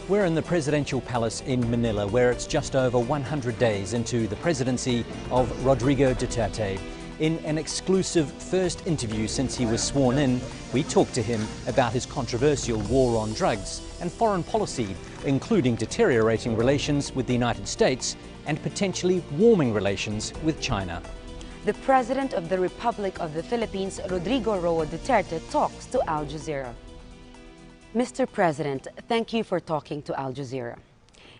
We're in the presidential palace in Manila, where it's just over 100 days into the presidency of Rodrigo Duterte. In an exclusive first interview since he was sworn in, we talked to him about his controversial war on drugs and foreign policy, including deteriorating relations with the United States and potentially warming relations with China. The President of the Republic of the Philippines, Rodrigo Duterte, talks to Al Jazeera. Mr. President, thank you for talking to Al Jazeera.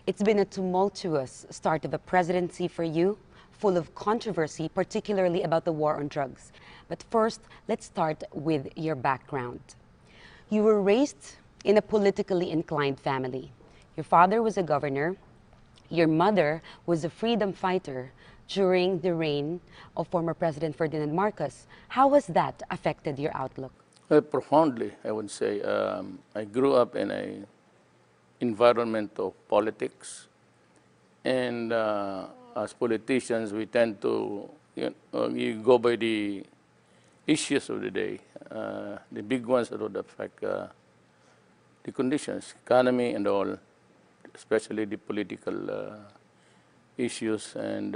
It's been a tumultuous start of a presidency for you, full of controversy, particularly about the war on drugs. But first, let's start with your background. You were raised in a politically inclined family. Your father was a governor. Your mother was a freedom fighter during the reign of former President Ferdinand Marcos. How has that affected your outlook? Profoundly, I would say. I grew up in an environment of politics, and as politicians, we tend to you go by the issues of the day, the big ones that would affect the conditions, economy and all, especially the political issues. And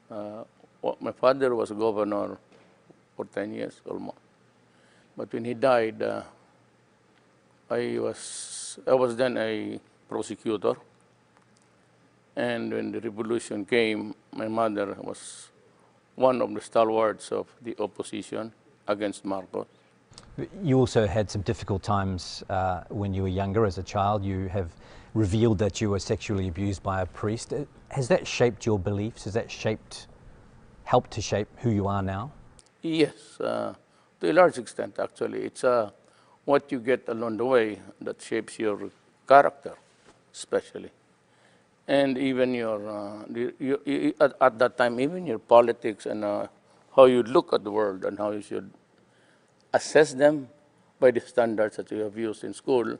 my father was governor for 10 years almost. But when he died, I was then a prosecutor. And when the revolution came, my mother was one of the stalwarts of the opposition against Marcos. You also had some difficult times when you were younger as a child. You have revealed that you were sexually abused by a priest. Has that shaped your beliefs? Has that helped to shape who you are now? Yes. To a large extent, actually. It's what you get along the way that shapes your character, especially. And even your, at that time, even your politics and how you look at the world and how you should assess them by the standards that you have used in school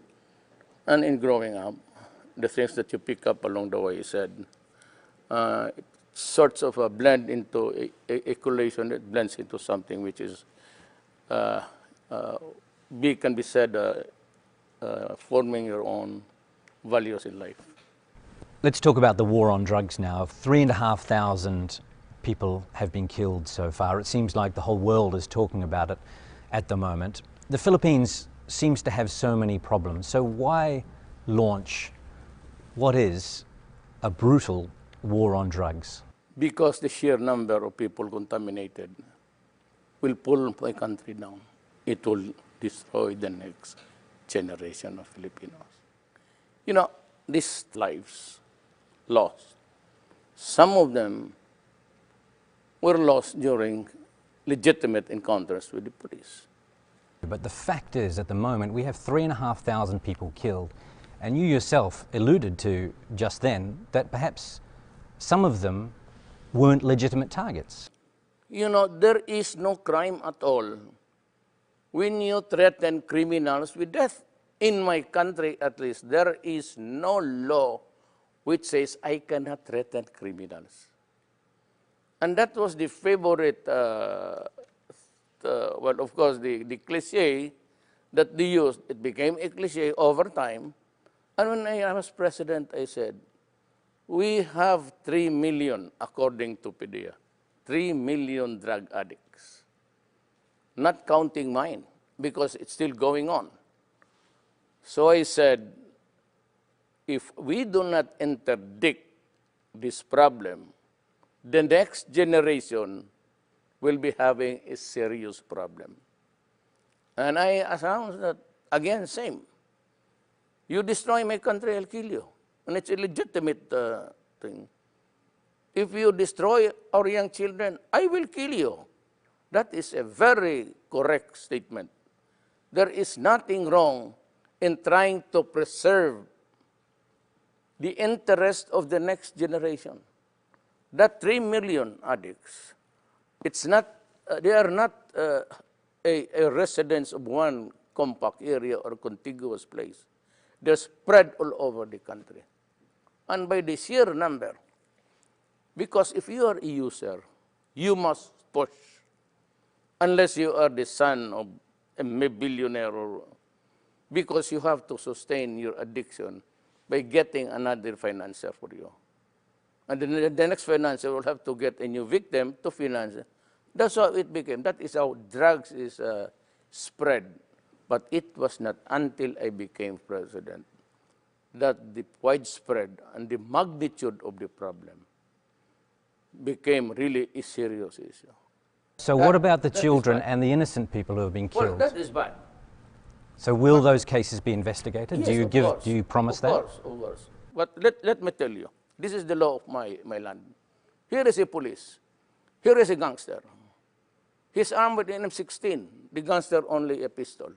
and in growing up, the things that you pick up along the way, you said, sorts of a blend into a collation, it blends into something which is can be said forming your own values in life. Let's talk about the war on drugs now. 3,500 people have been killed so far. It seems like the whole world is talking about it at the moment. The Philippines seems to have so many problems. So why launch what is a brutal war on drugs? Because the sheer number of people contaminated will pull my country down. It will destroy the next generation of Filipinos. You know, these lives lost, some of them were lost during legitimate encounters with the police. But the fact is, at the moment, we have 3,500 people killed. And you yourself alluded to just then that perhaps some of them weren't legitimate targets. You know, there is no crime at all when you threaten criminals with death. In my country, at least, there is no law which says I cannot threaten criminals. And that was the favorite, well, of course, the cliche that they used. It became a cliche over time. And when I was president, I said, we have 3 million, according to PDEA, 3 million drug addicts, not counting mine, because it's still going on. So I said, if we do not interdict this problem, the next generation will be having a serious problem. And I announced that, again, same. You destroy my country, I'll kill you. And it's a legitimate thing. If you destroy our young children, I will kill you. That is a very correct statement. There is nothing wrong in trying to preserve the interest of the next generation. That 3 million addicts, it's not, they are not a residents of one compact area or contiguous place. They're spread all over the country. And by the sheer number, because if you are a user, you must push. Unless you are the son of a billionaire, or because you have to sustain your addiction by getting another financier for you. And then the next financier will have to get a new victim to finance it. That's how it became. That is how drugs is spread. But it was not until I became president that the widespread and the magnitude of the problem became really a serious issue. So what about the children and the innocent people who have been Well, killed? that is bad. So will those cases be investigated? Yes, Do you promise that? Of course. But let me tell you, this is the law of my land. Here is a police. Here is a gangster. He's armed with an M16. The gangster only a pistol.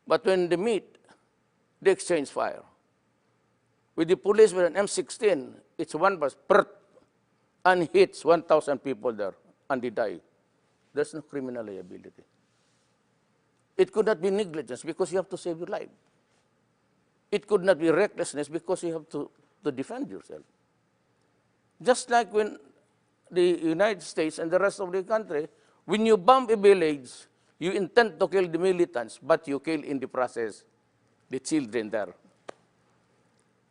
But when they meet, they exchange fire. With the police with an M16, it's one burst, and hits 1,000 people there, and they die. There's no criminal liability. It could not be negligence because you have to save your life. It could not be recklessness because you have to defend yourself. Just like when the United States and the rest of the country, when you bomb a village, you intend to kill the militants, but you kill in the process the children there.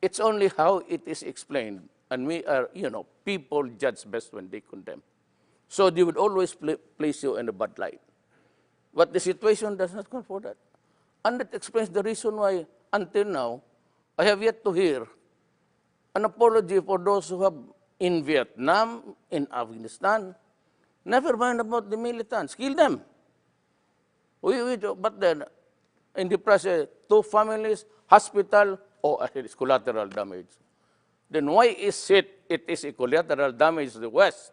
It's only how it is explained, and we are, people judge best when they condemn. So they would always place you in a bad light. But the situation does not call for that. And that explains the reason why, until now, I have yet to hear an apology for those who have in Vietnam, in Afghanistan. Never mind about the militants, kill them. But then, in the process, 2 families, hospital, it is collateral damage. Then why is it is a collateral damage to the West,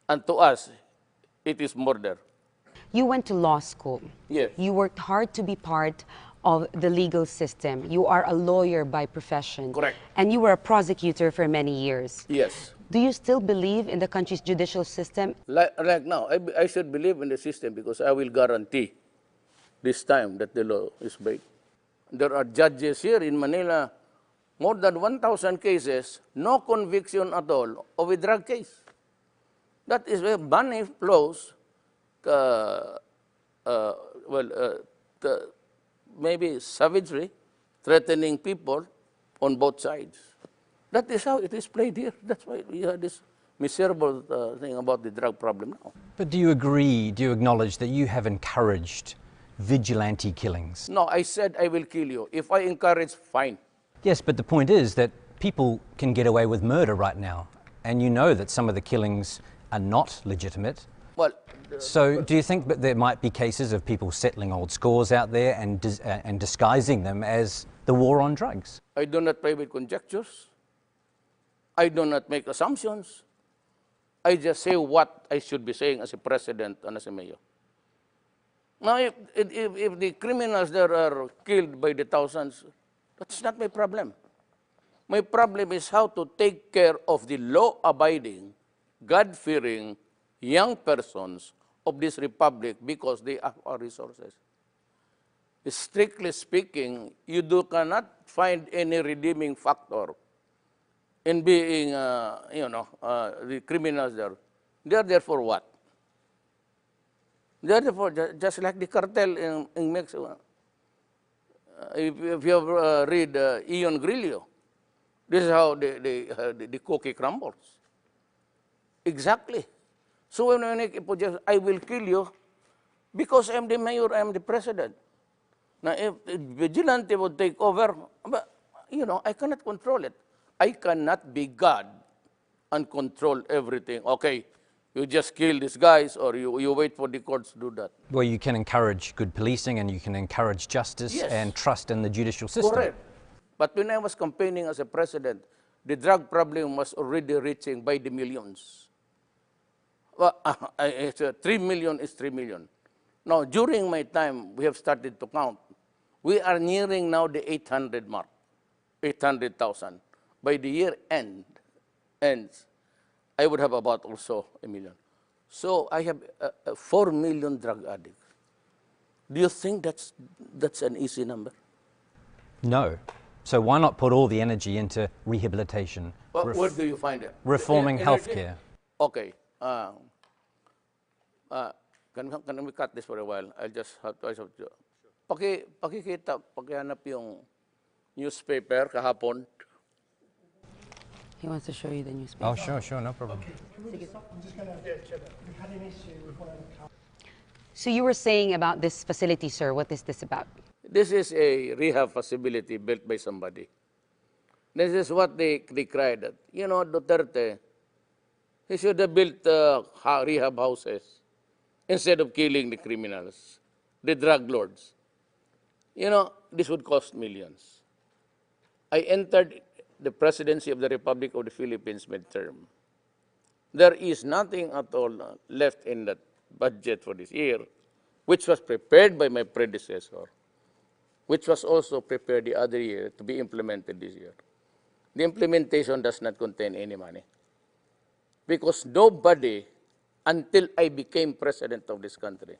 and to us, it is murder? You went to law school. Yes. You worked hard to be part of the legal system. You are a lawyer by profession. Correct. And you were a prosecutor for many years. Yes. Do you still believe in the country's judicial system? Like now, I should believe in the system because I will guarantee this time that the law is break. There are judges here in Manila, more than 1,000 cases, no conviction at all of a drug case. That is where money flows, maybe savagery, threatening people on both sides. That is how it is played here. That's why we have this miserable thing about the drug problem now. But do you acknowledge that you have encouraged vigilante killings? No, I said I will kill you. If I encourage, fine. Yes, but the point is that people can get away with murder right now, and you know that some of the killings are not legitimate. Well, so do you think that there might be cases of people settling old scores out there and disguising them as the war on drugs? I do not play with conjectures. I do not make assumptions. I just say what I should be saying as a president and as a mayor. Now, if the criminals there are killed by the thousands, that's not my problem. My problem is how to take care of the law-abiding, God-fearing young persons of this republic because they have our resources. Strictly speaking, you cannot find any redeeming factor in being, the criminals there. They are there for what? They are there for just like the cartel in Mexico. If you have read Ian Grillo, this is how the cookie crumbles. Exactly. So when I will kill you because I'm the mayor, I'm the president. Now, if vigilante would take over, but, I cannot control it. I cannot be God and control everything. Okay, you just kill these guys or you wait for the courts to do that. Well, you can encourage good policing and you can encourage justice Yes. and trust in the judicial system. Correct. But when I was campaigning as a president, the drug problem was already reaching by the millions. Well, 3 million is 3 million. Now, during my time, we have started to count. We are nearing now the 800 mark, 800,000. By the year ends, I would have about also 1 million. So I have 4 million drug addicts. Do you think that's an easy number? No. So why not put all the energy into rehabilitation? Well, where do you find it? Reforming Energy? healthcare. Okay. Can we cut this for a while? I'll just have to. Pakikita, pakihanap newspaper kahapon. He wants to show you the newspaper. Oh, sure, no problem. So you were saying about this facility, sir. What is this about? This is a rehab facility built by somebody. This is what they cried at. You know, Duterte, he should have built rehab houses instead of killing the criminals, the drug lords. You know, this would cost millions. I entered the presidency of the Republic of the Philippines midterm. There is nothing at all left in that budget for this year, which was prepared by my predecessor, which was also prepared the other year to be implemented this year. The implementation does not contain any money. Because nobody, until I became president of this country,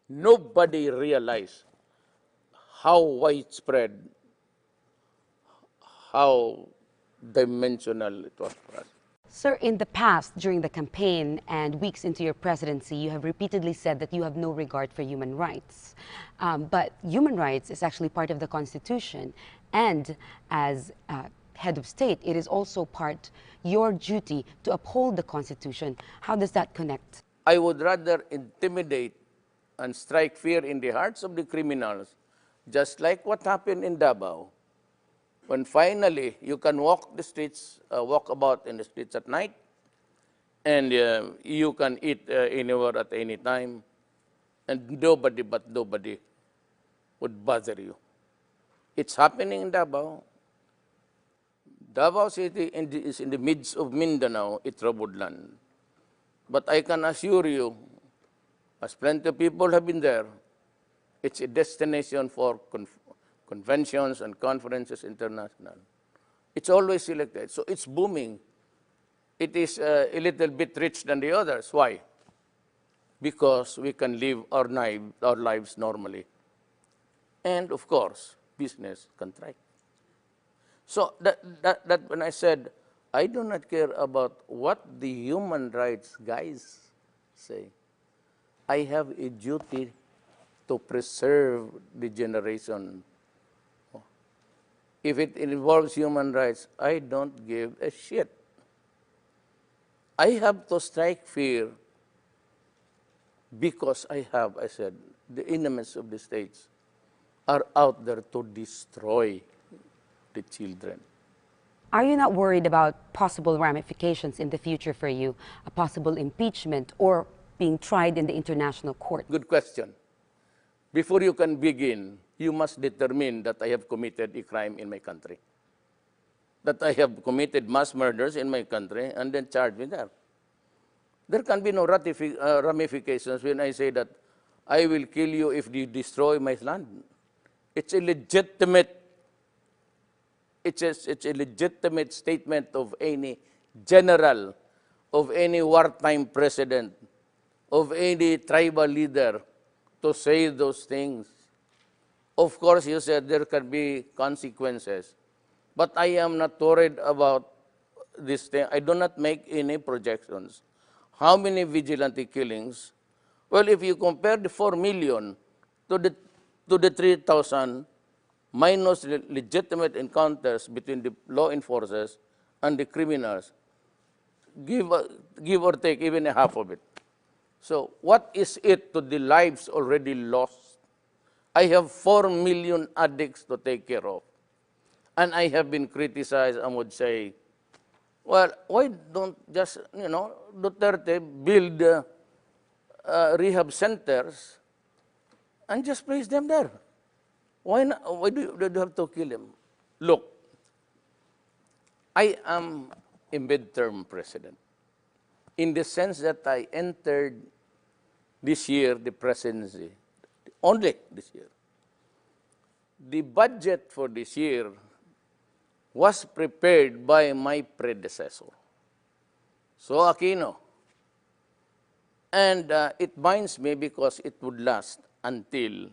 nobody realized how widespread, how dimensional it was for us. Sir, in the past, during the campaign and weeks into your presidency, you have repeatedly said that you have no regard for human rights. But human rights is actually part of the Constitution. And as head of state, it is also your duty to uphold the Constitution. How does that connect? I would rather intimidate and strike fear in the hearts of the criminals, just like what happened in Davao, when finally you can walk the streets, walk about in the streets at night, and you can eat anywhere at any time, and nobody would bother you. It's happening in Davao. Davao City is in the midst of Mindanao, a troubled land. But I can assure you, as plenty of people have been there, it's a destination for conventions and conferences international. It's always selected, so it's booming. It is a little bit rich than the others. Why? Because we can live our lives normally. And of course, business can thrive. So that when I said, I do not care about what the human rights guys say. I have a duty to preserve the generation. If it involves human rights, I don't give a shit. I have to strike fear because I said, the enemies of the states are out there to destroy the children. Are you not worried about possible ramifications in the future for you, a possible impeachment or being tried in the international court? Good question. Before you can begin, you must determine that I have committed a crime in my country, that I have committed mass murders in my country, and then charge me there. There can be no ramifications when I say that I will kill you if you destroy my land. It's a legitimate statement of any general, of any wartime president, of any tribal leader to say those things. Of course, you said there can be consequences, but I am not worried about this thing. I do not make any projections. How many vigilante killings? Well, if you compare the 4 million to the 3,000, minus legitimate encounters between the law enforcers and the criminals, give or take even a half of it. So what is it to the lives already lost? I have 4 million addicts to take care of. And I have been criticized and would say, well, why don't just, Duterte build rehab centers and just place them there? Why not? Why do you have to kill him? Look, I am a midterm president in the sense that I entered this year the presidency, only this year. The budget for this year was prepared by my predecessor, So Aquino. And it binds me because it would last until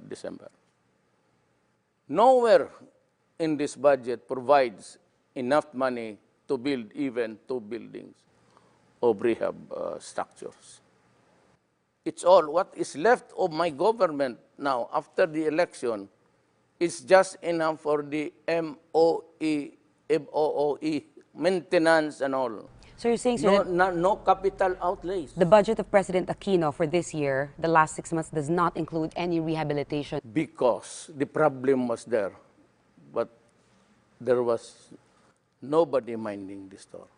December. Nowhere in this budget provides enough money to build even 2 buildings of rehab structures. It's all what is left of my government now after the election It's just enough for the MOOE, maintenance and all. So you're saying, sir, No capital outlays. the budget of President Aquino for this year, the last 6 months, does not include any rehabilitation? Because the problem was there, but there was nobody minding the store.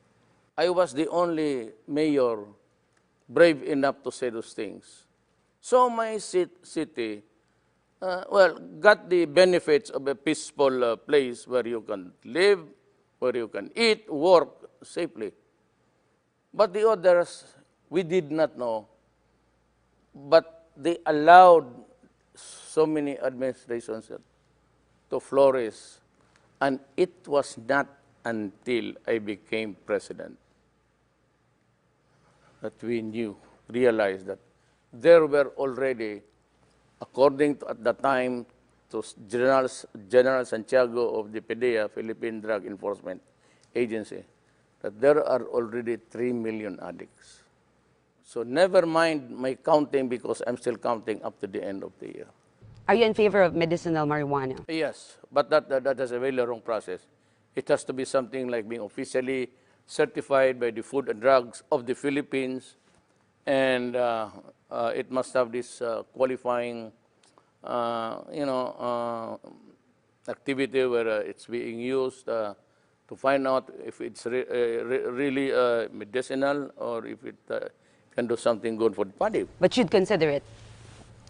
I was the only mayor brave enough to say those things. So my city, got the benefits of a peaceful place where you can live, where you can eat, work safely. But the others, we did not know. But they allowed so many administrations to flourish. And it was not until I became president that we realized that there were already, according to, at the time, to General Santiago of the PDEA, Philippine Drug Enforcement Agency, that there are already 3 million addicts. So never mind my counting, because I'm still counting up to the end of the year. Are you in favor of medicinal marijuana? Yes, but that is a very long process. It has to be something like being officially certified by the Food and Drugs of the Philippines, and it must have this qualifying, activity where it's being used to find out if it's really medicinal or if it can do something good for the body. But you'd consider it?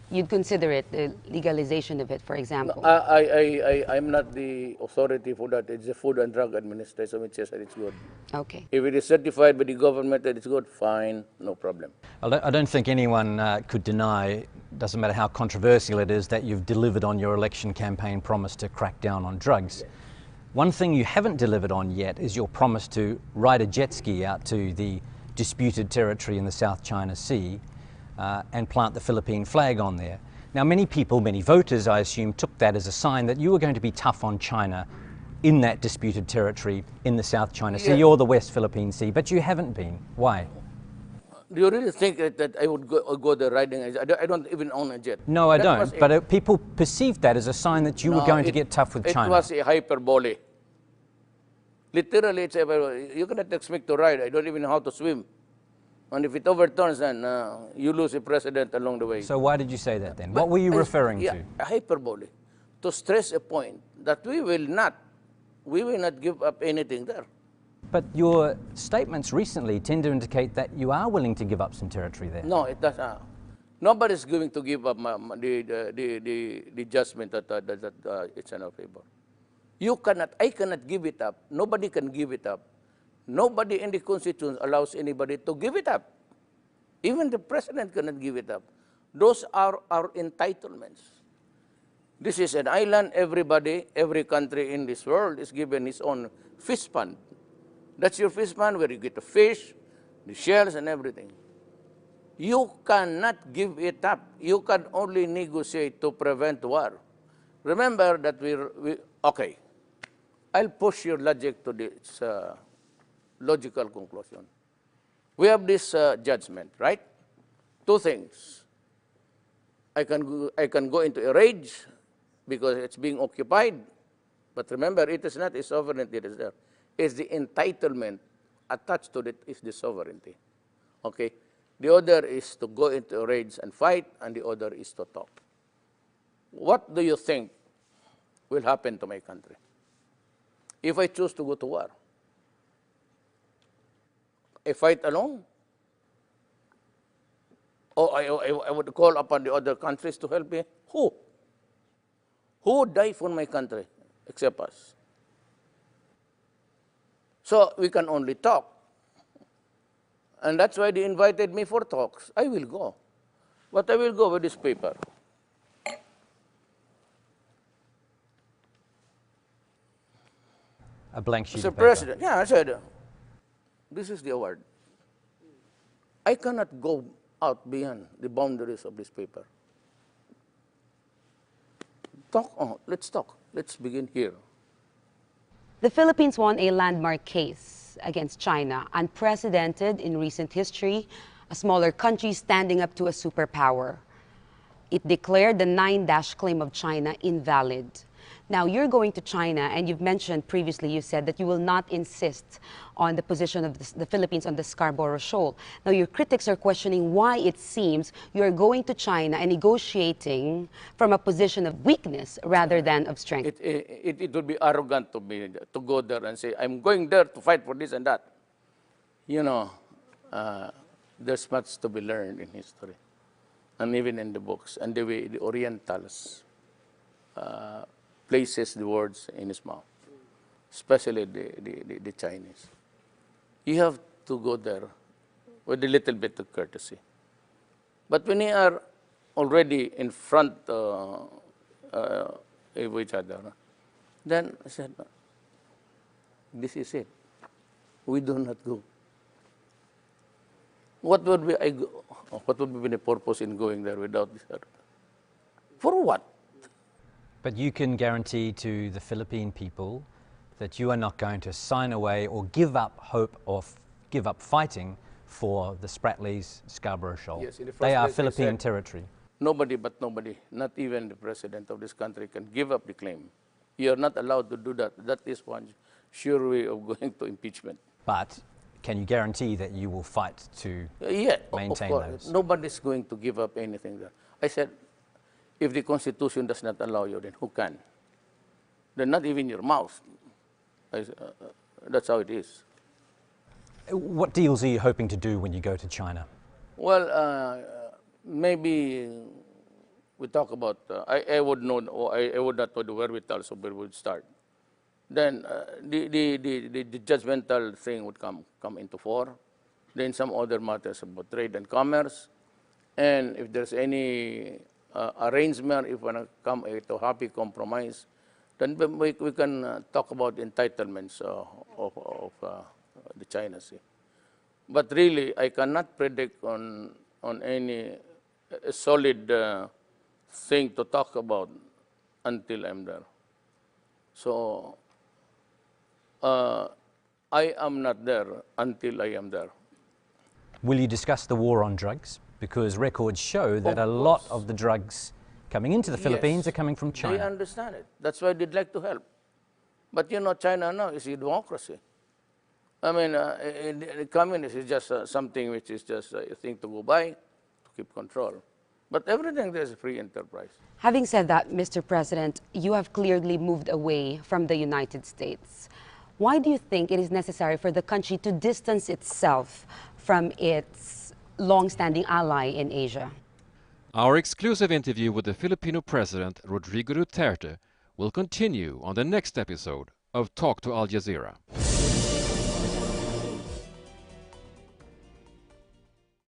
You'd consider it, the legalization of it, for example? I'm not the authority for that. It's the Food and Drug Administration which says that it's good. Okay. If it is certified by the government that it's good, fine, no problem. I don't think anyone could deny, doesn't matter how controversial it is, that you've delivered on your election campaign promise to crack down on drugs. Yeah. One thing you haven't delivered on yet is your promise to ride a jet ski out to the disputed territory in the South China Sea and plant the Philippine flag on there. Now, many people, many voters, I assume, took that as a sign that you were going to be tough on China in that disputed territory in the South China Sea or the West Philippine Sea, but you haven't been. Why? Do you really think that I would go there riding a jet? I don't even own a jet. No, I don't. But people perceived that as a sign that you were going to get tough with China. It was a hyperbole. Literally, it's you cannot expect to ride. I don't even know how to swim. And if it overturns, then you lose a president along the way. So why did you say that then? What were you referring to? Hyperbole. To stress a point that we will not give up anything there. But your statements recently tend to indicate that you are willing to give up some territory there. No, it doesn't. Nobody's going to give up the judgment that it's in our favor. I cannot give it up. Nobody can give it up. Nobody in the Constitution allows anybody to give it up. Even the president cannot give it up. Those are our entitlements. This is an island. Every country in this world is given its own fish pond. That's your fish pond where you get the fish, the shells, and everything. You cannot give it up. You can only negotiate to prevent war. Remember that okay, I'll push your logic to this logical conclusion. We have this judgment, right? Two things. I can go into a rage because it's being occupied, but remember, it is not a sovereignty that is there. It's the entitlement attached to it is the sovereignty. Okay? The other is to go into a rage and fight, and the other is to talk. What do you think will happen to my country if I choose to go to war? I fight alone? Or I would call upon the other countries to help me? Who? Who would die for my country except us? So we can only talk. And that's why they invited me for talks. I will go. But I will go with this paper. A blank sheet Mr. of paper. President, I said, this is the award. I cannot go out beyond the boundaries of this paper. Let's talk. Let's begin here. The Philippines won a landmark case against China, unprecedented in recent history, a smaller country standing up to a superpower. It declared the 9-dash claim of China invalid. Now, you're going to China, and you've mentioned previously, you said that you will not insist on the position of the Philippines on the Scarborough Shoal. Now, your critics are questioning why it seems you're going to China and negotiating from a position of weakness rather than of strength. It would be arrogant to me to go there and say, I'm going there to fight for this and that. You know, there's much to be learned in history, and even in the books, and the way the Orientals places the words in his mouth, especially the Chinese. You have to go there with a little bit of courtesy. But when you are already in front of each other, then I said, this is it. We do not go. What would be the purpose in going there without this? For what? But you can guarantee to the Philippine people that you are not going to sign away or give up hope or give up fighting for the Spratlys Scarborough Shoal. Yes, in the first they are place, Philippine territory. Nobody but nobody, not even the president of this country, can give up the claim. You are not allowed to do that. That is one sure way of going to impeachment. But can you guarantee that you will fight to maintain of course. those? Nobody's going to give up anything there. I said, if the Constitution does not allow you, then who can? Then not even your mouth. That's how it is. What deals are you hoping to do when you go to China? Well, maybe we talk about, I would know, or I would not know the wherewithal, so where we would start. Then the judgmental thing would come into fore. Then some other matters about trade and commerce. And if there's any arrangement, if we want to come to a happy compromise, then we can talk about entitlements of the China Sea. But really, I cannot predict on any solid thing to talk about until I'm there. So I am not there until I am there. Will you discuss the war on drugs? Because records show that a lot of the drugs coming into the Philippines are coming from China. They understand it. That's why they'd like to help. But you know, China now is a democracy. I mean, the communist is just something which is just a thing to go by, to keep control. But everything there is free enterprise. Having said that, Mr. President, you have clearly moved away from the United States. Why do you think it is necessary for the country to distance itself from its long-standing ally in Asia? Our exclusive interview with the Filipino President Rodrigo Duterte will continue on the next episode of Talk to Al Jazeera.